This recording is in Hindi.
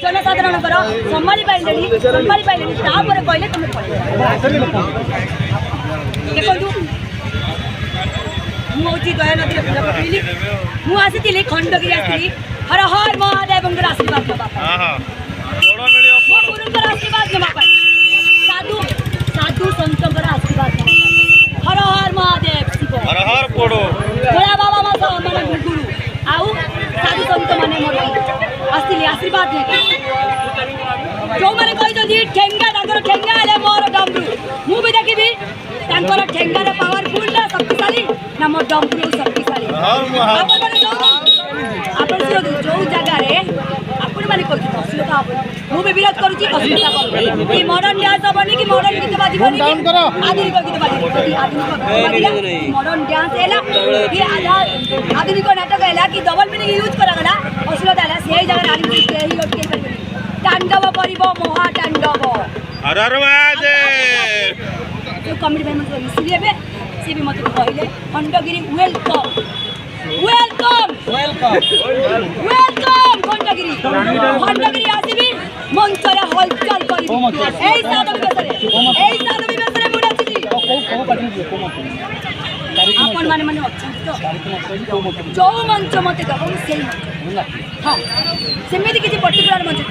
जनसाधारण संभाली पारे कहले तुम देखो मुझे दया नदी पूजा पकड़ी मुझे खंडगिरी आसती हर हर महादेव आशीर्वाद गुरुंर आशीर्वाद नापी साधु साधु सत आशीर्वाद हर हर महादेव शिव भोला बाबा माने गुरु आउ साधु सत मैंने मोर आसती आशीर्वाद जो मैंने कहते ठेंगा ठेंगा है मोर डमरू मुझे देखी ठेंगार पावरफुल ना शक्तिशाली ना मो डमरू शक्तिशाली जो जगह आपण मैंने असुविधा मुझे विरोध करुँची असुविधा कि मॉडर्न डांस हेनी कि मॉडर्न गीत बाजबनी आधुनिक गीत बाजबनी मॉडर्न डांस है कि आधुनिक नाटक है कि डबल मीनिंग यूज करागला असुविधा है से जगह आनी अटके तांडव कर महातांडव जो कमिटी भाई मतलब मिसिले सी भी मत कहले Khandagiri welcome welcome welcome welcome Khandagiri आसबी मंचर हलचल करी एई साधवी बेसरे मुझे आसी आपण माने माने जो मंच मत दब से हाँ सेमती किसी पर्टिकुलर मंच